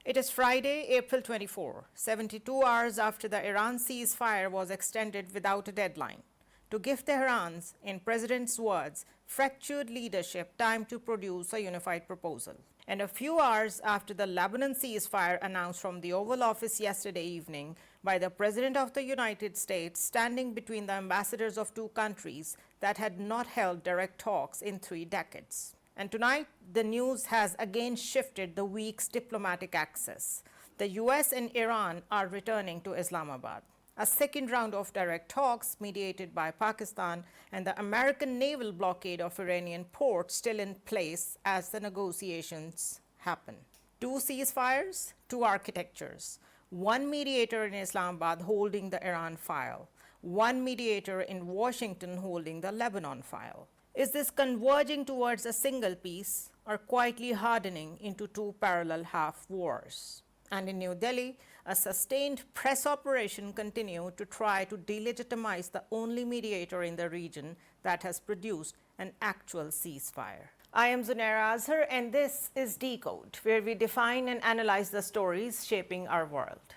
It is Friday, April 24, 72 hours after the Iran ceasefire was extended without a deadline, to give Tehran's, in President's words, fractured leadership time to produce a unified proposal. And a few hours after the Lebanon ceasefire announced from the Oval Office yesterday evening by the President of the United States, standing between the ambassadors of two countries that had not held direct talks in 3 decades. And tonight, the news has again shifted the week's diplomatic axis. The US and Iran are returning to Islamabad. A second round of direct talks mediated by Pakistan and the American naval blockade of Iranian ports still in place as the negotiations happen. 2 ceasefires, 2 architectures. 1 mediator in Islamabad holding the Iran file. 1 mediator in Washington holding the Lebanon file. Is this converging towards a single peace or quietly hardening into 2 parallel half wars? And in New Delhi, a sustained press operation continued to try to delegitimize the only mediator in the region that has produced an actual ceasefire. I am Zunaira Azhar, and this is DECODE, where we define and analyze the stories shaping our world.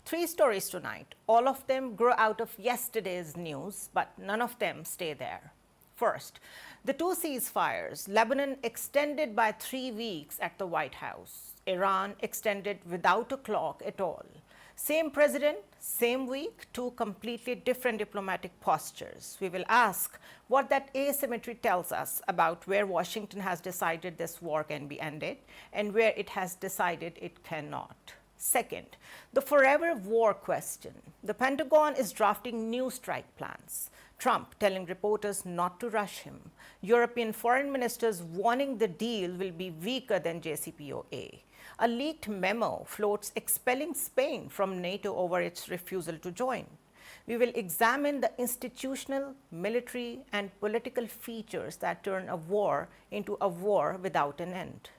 3 stories tonight. All of them grow out of yesterday's news, but none of them stay there. First, the 2 ceasefires, Lebanon extended by 3 weeks at the White House. Iran extended without a clock at all. Same president, same week, 2 completely different diplomatic postures. We will ask what that asymmetry tells us about where Washington has decided this war can be ended and where it has decided it cannot. Second, the forever war question. The Pentagon is drafting new strike plans. Trump telling reporters not to rush him. European foreign ministers warning the deal will be weaker than JCPOA. A leaked memo floats expelling Spain from NATO over its refusal to join. We will examine the institutional, military, and political features that turn a war into a war without an end.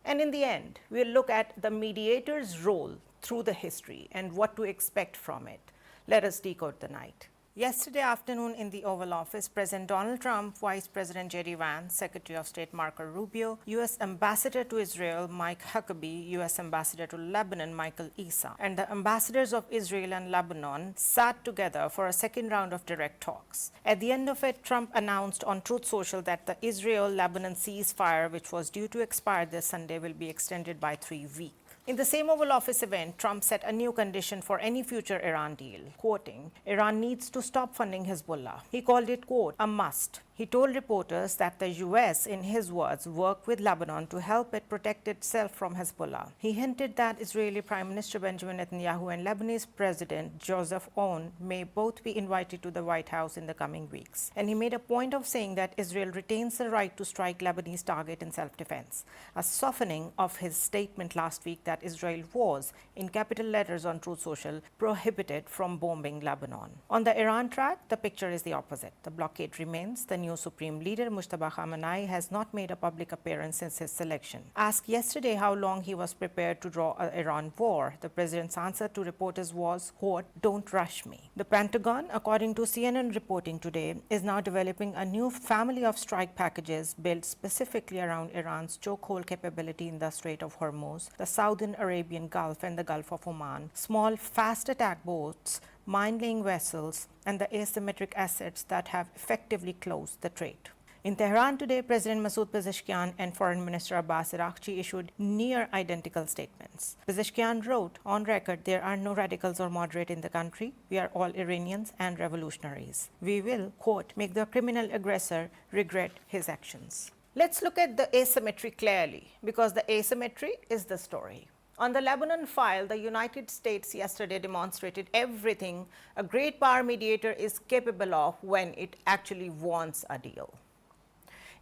And in the end, we'll look at the mediator's role through the history and what to expect from it. Let us decode the night. Yesterday afternoon in the Oval Office, President Donald Trump, Vice President J.D. Vance, Secretary of State Marco Rubio, U.S. Ambassador to Israel Mike Huckabee, U.S. Ambassador to Lebanon Michael Issa, and the ambassadors of Israel and Lebanon sat together for a second round of direct talks. At the end of it, Trump announced on Truth Social that the Israel-Lebanon ceasefire, which was due to expire this Sunday, will be extended by 3 weeks. In the same Oval Office event, Trump set a new condition for any future Iran deal, quoting, Iran needs to stop funding Hezbollah. He called it, quote, a must. He told reporters that the U.S., in his words, work with Lebanon to help it protect itself from Hezbollah. He hinted that Israeli Prime Minister Benjamin Netanyahu and Lebanese President Joseph Aoun may both be invited to the White House in the coming weeks. And he made a point of saying that Israel retains the right to strike Lebanese target in self-defense, a softening of his statement last week that Israel was, in capital letters on Truth Social, prohibited from bombing Lebanon. On the Iran track, the picture is the opposite. The blockade remains. The new Supreme Leader Mujtaba Khamenei has not made a public appearance since his selection. Asked yesterday how long he was prepared to draw an Iran war, the president's answer to reporters was, quote, don't rush me. The Pentagon, according to CNN reporting today, is now developing a new family of strike packages built specifically around Iran's chokehold capability in the Strait of Hormuz, the Southern Arabian Gulf and the Gulf of Oman, small fast attack boats, mine-laying vessels, and the asymmetric assets that have effectively closed the trade. In Tehran today, President Masoud Pezeshkian and Foreign Minister Abbas Araghchi issued near identical statements. Pezeshkian wrote, on record, there are no radicals or moderate in the country. We are all Iranians and revolutionaries. We will, quote, make the criminal aggressor regret his actions. Let's look at the asymmetry clearly, because the asymmetry is the story. On the Lebanon file, the United States yesterday demonstrated everything a great power mediator is capable of when it actually wants a deal.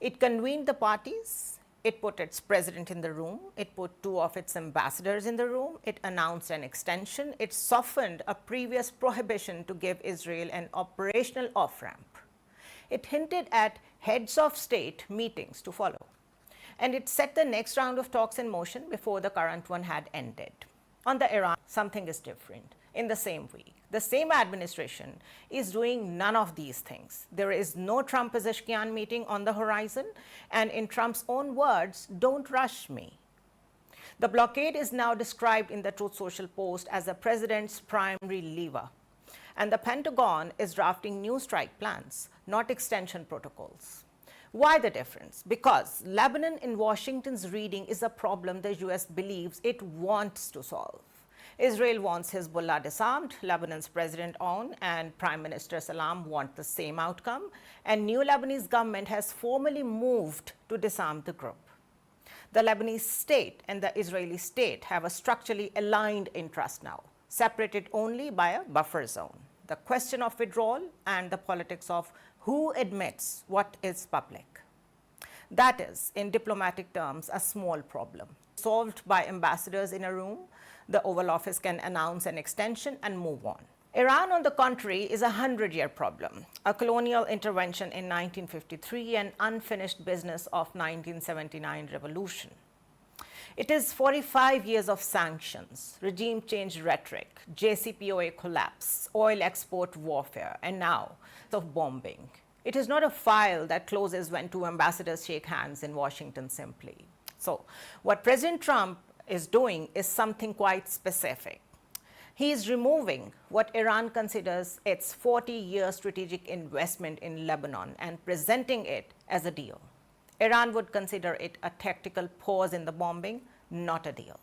It convened the parties, it put its president in the room, it put 2 of its ambassadors in the room, it announced an extension, it softened a previous prohibition to give Israel an operational off-ramp. It hinted at heads of state meetings to follow. And it set the next round of talks in motion before the current one had ended. On the Iran, something is different. In the same week, the same administration is doing none of these things. There is no Trump-Pezeshkian meeting on the horizon, and in Trump's own words, don't rush me. The blockade is now described in the Truth Social post as the president's primary lever. And the Pentagon is drafting new strike plans, not extension protocols. Why the difference? Because Lebanon, in Washington's reading, is a problem the US believes it wants to solve. Israel wants Hezbollah disarmed, Lebanon's President On and Prime Minister Salam want the same outcome, and new Lebanese government has formally moved to disarm the group. The Lebanese state and the Israeli state have a structurally aligned interest now, separated only by a buffer zone. The question of withdrawal and the politics of who admits what is public. That is, in diplomatic terms, a small problem. Solved by ambassadors in a room, the Oval Office can announce an extension and move on. Iran, on the contrary, is a 100-year problem, a colonial intervention in 1953 and unfinished business of 1979 revolution. It is 45 years of sanctions, regime change rhetoric, JCPOA collapse, oil export warfare, and now of bombing. It is not a file that closes when two ambassadors shake hands in Washington simply. So, what President Trump is doing is something quite specific. He is removing what Iran considers its 40-year strategic investment in Lebanon and presenting it as a deal. Iran would consider it a tactical pause in the bombing, not a deal.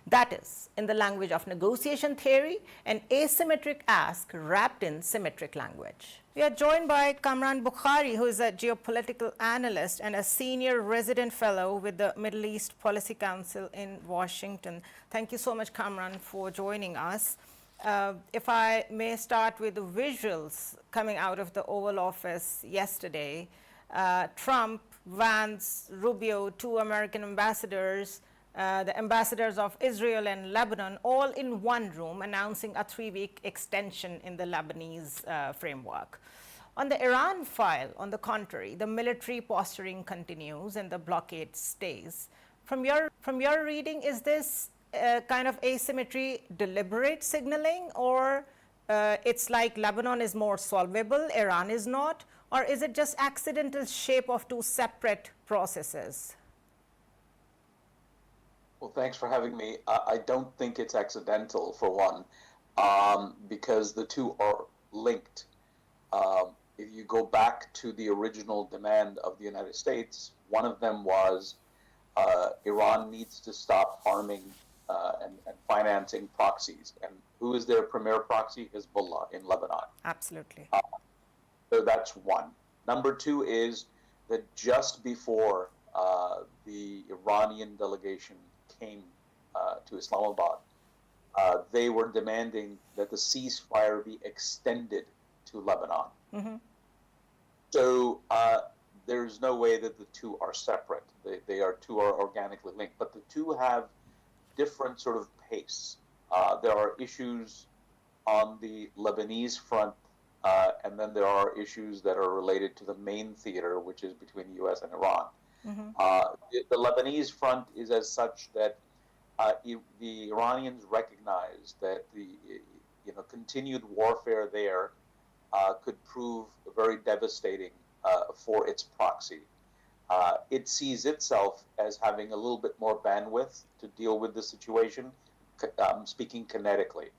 That is, in the language of negotiation theory, an asymmetric ask wrapped in symmetric language. We are joined by Kamran Bukhari, who is a geopolitical analyst and a senior resident fellow with the Middle East Policy Council in Washington. Thank you so much, Kamran, for joining us. If I may start with the visuals coming out of the Oval Office yesterday, Trump, Vance, Rubio, two American ambassadors, the ambassadors of Israel and Lebanon, all in one room, announcing a 3-week extension in the Lebanese framework. On the Iran file, on the contrary, the military posturing continues and the blockade stays. From your reading, is this kind of asymmetry deliberate signaling, or it's like Lebanon is more solvable, Iran is not, or is it just accidental shape of two separate processes? Well, thanks for having me. I don't think it's accidental, for one, because the two are linked. If you go back to the original demand of the United States, one of them was Iran needs to stop harming and financing proxies. And who is their premier proxy? Hezbollah in Lebanon. Absolutely. So that's one. Number two is that just before the Iranian delegation came to Islamabad, they were demanding that the ceasefire be extended to Lebanon. Mm-hmm. So there's no way that the two are separate. They are organically linked, but the two have different sort of pace. There are issues on the Lebanese front, and then there are issues that are related to the main theater, which is between the U.S. and Iran. Mm-hmm. The Lebanese front is as such that the Iranians recognize that the continued warfare there could prove very devastating for its proxy. It sees itself as having a little bit more bandwidth to deal with the situation, speaking kinetically.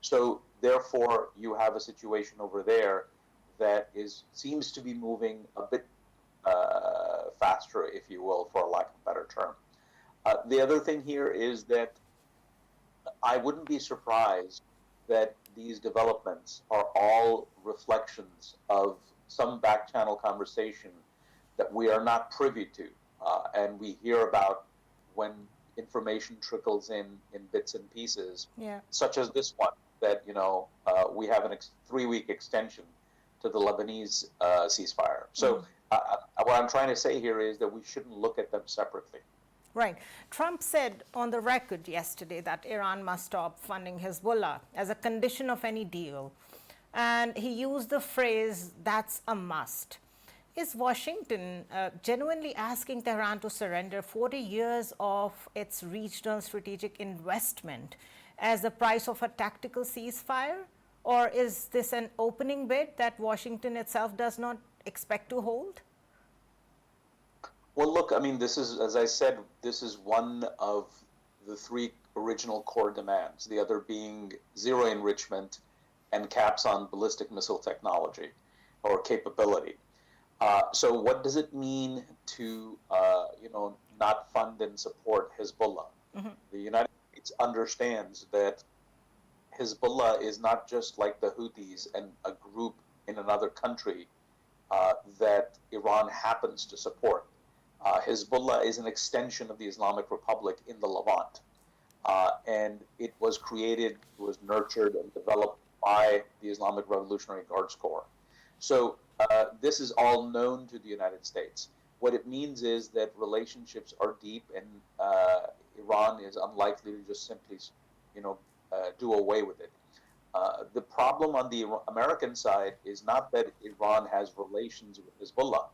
So therefore, you have a situation over there that seems to be moving a bit faster, if you will, for a lack of a better term. The other thing here is that I wouldn't be surprised that these developments are all reflections of some back channel conversation that we are not privy to, and we hear about when information trickles in bits and pieces, such as this one, that we have a 3-week extension to the Lebanese ceasefire. So what I'm trying to say here is that we shouldn't look at them separately. Right. Trump said on the record yesterday that Iran must stop funding Hezbollah as a condition of any deal. And he used the phrase, that's a must. Is Washington genuinely asking Tehran to surrender 40 years of its regional strategic investment as the price of a tactical ceasefire? Or is this an opening bid that Washington itself does not expect to hold? Well, look, I mean, this is, as I said, this is one of the three original core demands, the other being zero enrichment and caps on ballistic missile technology or capability. So what does it mean to, not fund and support Hezbollah? Mm-hmm. The United States understands that Hezbollah is not just like the Houthis and a group in another country that Iran happens to support. Hezbollah is an extension of the Islamic Republic in the Levant. And it was created, was nurtured, and developed by the Islamic Revolutionary Guards Corps. So this is all known to the United States. What it means is that relationships are deep, and Iran is unlikely to just simply, do away with it. The problem on the American side is not that Iran has relations with Hezbollah.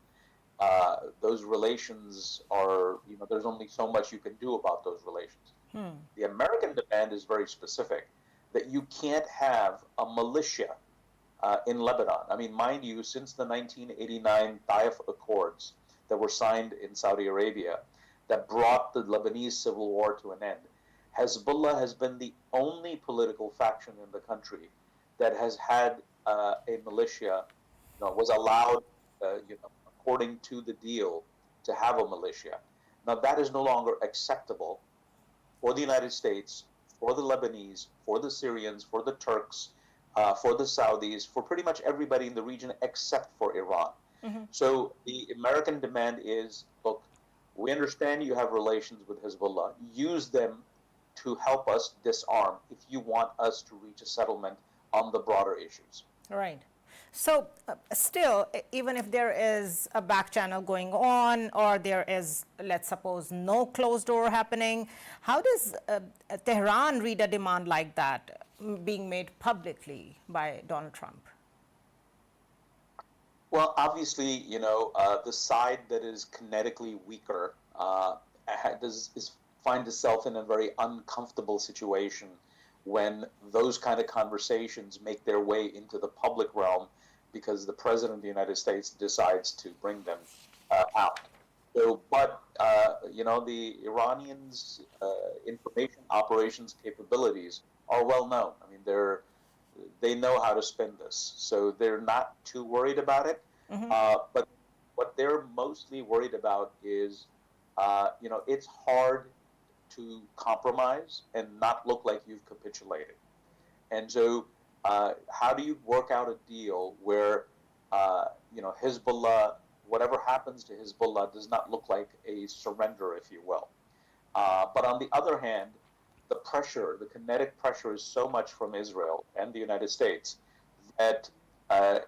Those relations are, there's only so much you can do about those relations. The American demand is very specific, that you can't have a militia in Lebanon. I mean, mind you, since the 1989 Taif Accords that were signed in Saudi Arabia that brought the Lebanese civil war to an end, Hezbollah has been the only political faction in the country that has had a militia, was allowed, according to the deal, to have a militia. Now, that is no longer acceptable for the United States, for the Lebanese, for the Syrians, for the Turks, for the Saudis, for pretty much everybody in the region except for Iran. Mm-hmm. So the American demand is, look, we understand you have relations with Hezbollah. Use them to help us disarm if you want us to reach a settlement on the broader issues. Right. So still, even if there is a back channel going on, or there is, let's suppose, no closed door happening, how does Tehran read a demand like that being made publicly by Donald Trump? Well, obviously, the side that is kinetically weaker find itself in a very uncomfortable situation when those kind of conversations make their way into the public realm because the President of the United States decides to bring them out. So, but, the Iranians' information operations capabilities are well known. I mean, they know how to spin this. So they're not too worried about it. Mm-hmm. But what they're mostly worried about is, it's hard to compromise and not look like you've capitulated. And so how do you work out a deal where, Hezbollah, whatever happens to Hezbollah does not look like a surrender, if you will. But on the other hand, the kinetic pressure is so much from Israel and the United States that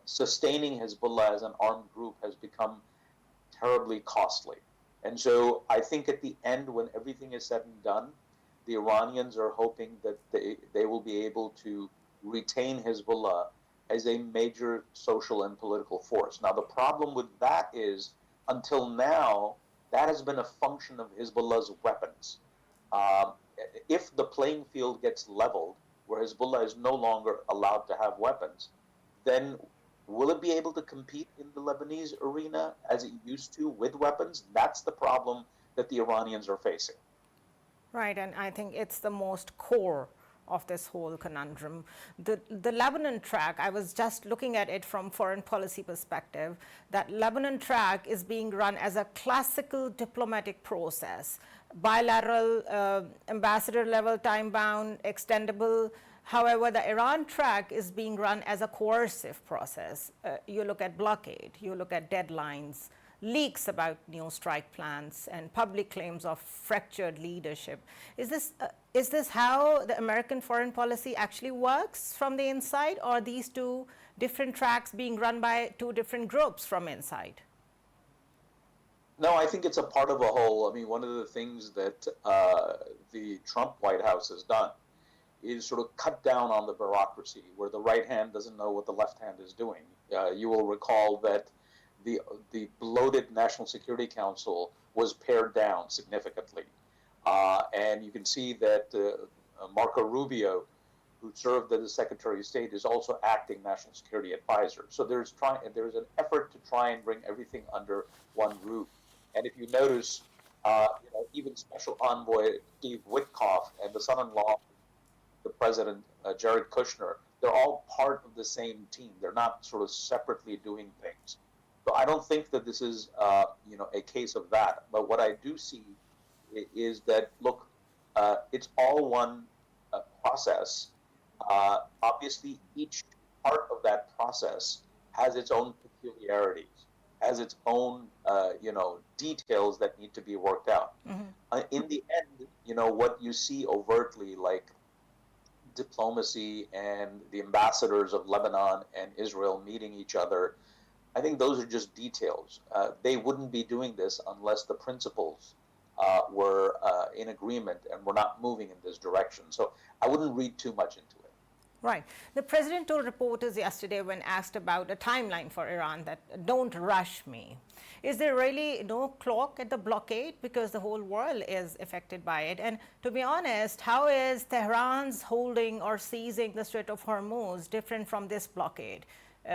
sustaining Hezbollah as an armed group has become terribly costly. And so I think at the end, when everything is said and done, the Iranians are hoping that they will be able to retain Hezbollah as a major social and political force. Now, the problem with that is, until now, that has been a function of Hezbollah's weapons. If the playing field gets leveled, where Hezbollah is no longer allowed to have weapons, then will it be able to compete in the Lebanese arena as it used to with weapons? That's the problem that the Iranians are facing. Right, and I think it's the most core of this whole conundrum. The Lebanon track, I was just looking at it from foreign policy perspective, that Lebanon track is being run as a classical diplomatic process, bilateral, ambassador level, time-bound, extendable. However, the Iran track is being run as a coercive process. You look at blockade, you look at deadlines, leaks about new strike plans, and public claims of fractured leadership. Is this how the American foreign policy actually works from the inside, or are these two different tracks being run by two different groups from inside? No, I think it's a part of a whole. I mean, one of the things that the Trump White House has done is sort of cut down on the bureaucracy, where the right hand doesn't know what the left hand is doing. You will recall that the bloated National Security Council was pared down significantly. And you can see that Marco Rubio, who served as the Secretary of State, is also acting National Security Advisor. So there's an effort to try and bring everything under one roof. And if you notice, Even Special Envoy Steve Witkoff and the son-in-law, the president, Jared Kushner, they're all part of the same team. They're not sort of separately doing things. So I don't think that this is, a case of that. But what I do see is that, look, it's all one process. Obviously, each part of that process has its own peculiarities, has its own, details that need to be worked out. In the end, what you see overtly, like diplomacy and the ambassadors of Lebanon and Israel meeting each other, I think those are just details. They wouldn't be doing this unless the principals were in agreement and were not moving in this direction. So I wouldn't read too much into it. Right. The president told reporters yesterday when asked about a timeline for Iran that don't rush me. Is there really no clock at the blockade because the whole world is affected by it? And to be honest, how is Tehran's holding or seizing the Strait of Hormuz different from this blockade?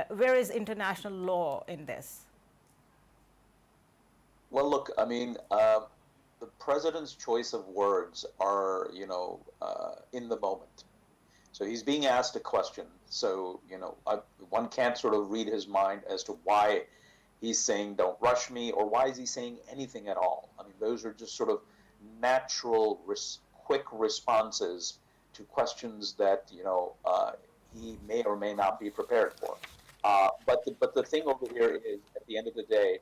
Where is international law in this? Well, look, I mean, the president's choice of words are, in the moment. So he's being asked a question. So, one can't sort of read his mind as to why he's saying don't rush me, or why is he saying anything at all. I mean, those are just sort of natural, quick responses to questions that, he may or may not be prepared for. But the thing over here is, at the end of the day,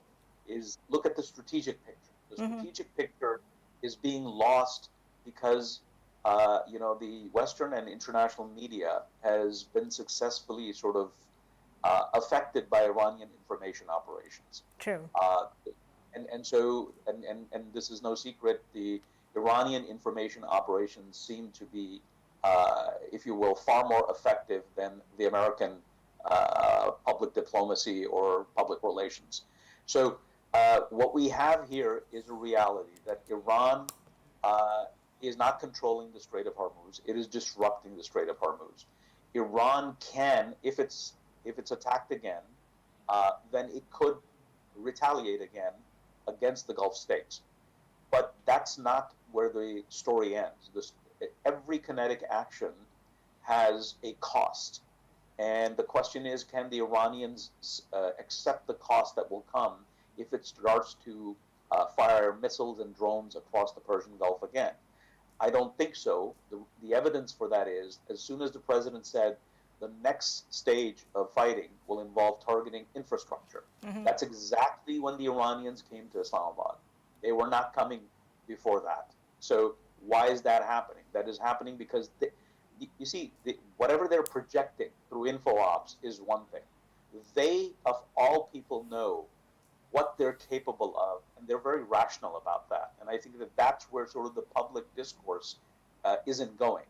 is look at the strategic picture. The strategic picture is being lost because the Western and international media has been successfully sort of affected by Iranian information operations. True. And this is no secret. The Iranian information operations seem to be, if you will, far more effective than the American public diplomacy or public relations. So what we have here is a reality that Iran is not controlling the Strait of Hormuz. It is disrupting the Strait of Hormuz. Iran can, if it's attacked again, then it could retaliate again against the Gulf states. But that's not where the story ends. Every kinetic action has a cost. And the question is, can the Iranians accept the cost that will come if it starts to fire missiles and drones across the Persian Gulf again? I don't think so. The evidence for that is, as soon as the president said the next stage of fighting will involve targeting infrastructure, that's exactly when the Iranians came to Islamabad. They were not coming before that. So why is that happening? That is happening because, you see, whatever they're projecting through info ops is one thing. They, of all people, know what they're capable of, and they're very rational about that. And I think that that's where sort of the public discourse isn't going.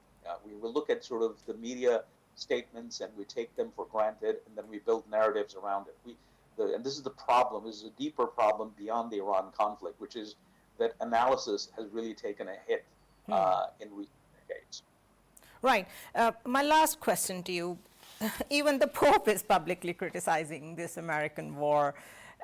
We will look at sort of the media statements and we take them for granted, and then we build narratives around it. And this is the problem. This is a deeper problem beyond the Iran conflict, which is that analysis has really taken a hit in recent decades. Right. My last question to you. Even the Pope is publicly criticizing this American war.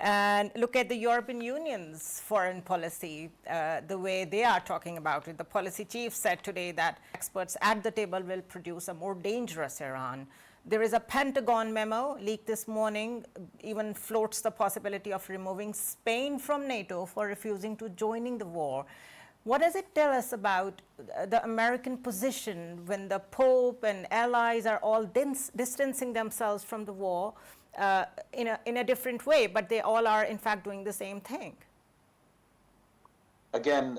And look at the European Union's foreign policy, the way they are talking about it. The policy chief said today that experts at the table will produce a more dangerous Iran. There is a Pentagon memo leaked this morning, even floats the possibility of removing Spain from NATO for refusing to joining the war. What does it tell us about the American position when the Pope and allies are all distancing themselves from the war in a different way, but they all are in fact doing the same thing? Again,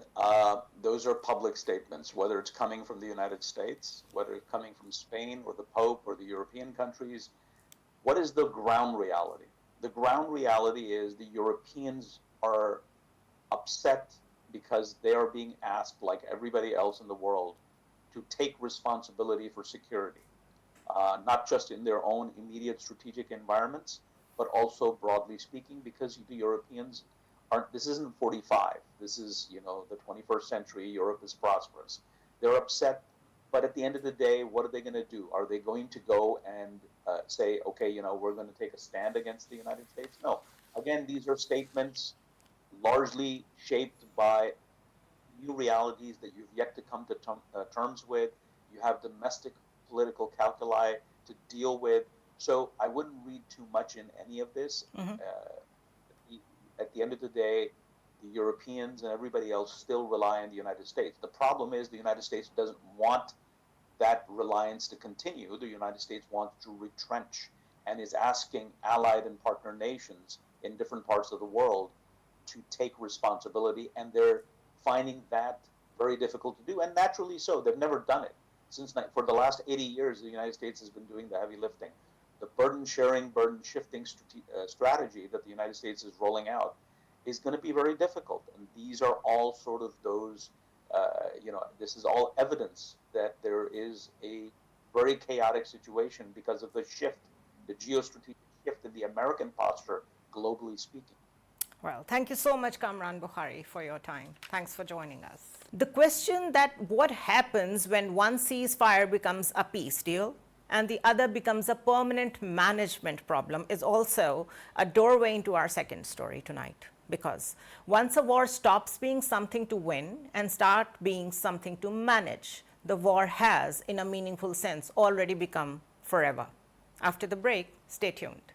those are public statements, whether it's coming from the United States, whether it's coming from Spain or the Pope or the European countries. What is the ground reality? The ground reality is the Europeans are upset because they are being asked, like everybody else in the world, to take responsibility for security, not just in their own immediate strategic environments, but also broadly speaking, because the Europeans aren't, this isn't 45, this is, the 21st century, Europe is prosperous. They're upset, but at the end of the day, what are they going to do? Are they going to go and say, okay, we're going to take a stand against the United States? No. Again, these are statements, largely shaped by new realities that you've yet to come to terms with. You have domestic political calculi to deal with. So I wouldn't read too much in any of this. At the end of the day, the Europeans and everybody else still rely on the United States. The problem is the United States doesn't want that reliance to continue. The United States wants to retrench and is asking allied and partner nations in different parts of the world to take responsibility, and they're finding that very difficult to do, and naturally so. They've never done it. For the last 80 years, the United States has been doing the heavy lifting. The burden sharing, burden shifting strategy that the United States is rolling out is going to be very difficult. And these are all sort of those, this is all evidence that there is a very chaotic situation because of the shift, the geostrategic shift in the American posture, globally speaking. Well, thank you so much, Kamran Bukhari, for your time. Thanks for joining us. The question that what happens when one ceasefire becomes a peace deal and the other becomes a permanent management problem is also a doorway into our second story tonight. Because once a war stops being something to win and start being something to manage, the war has, in a meaningful sense, already become forever. After the break, stay tuned.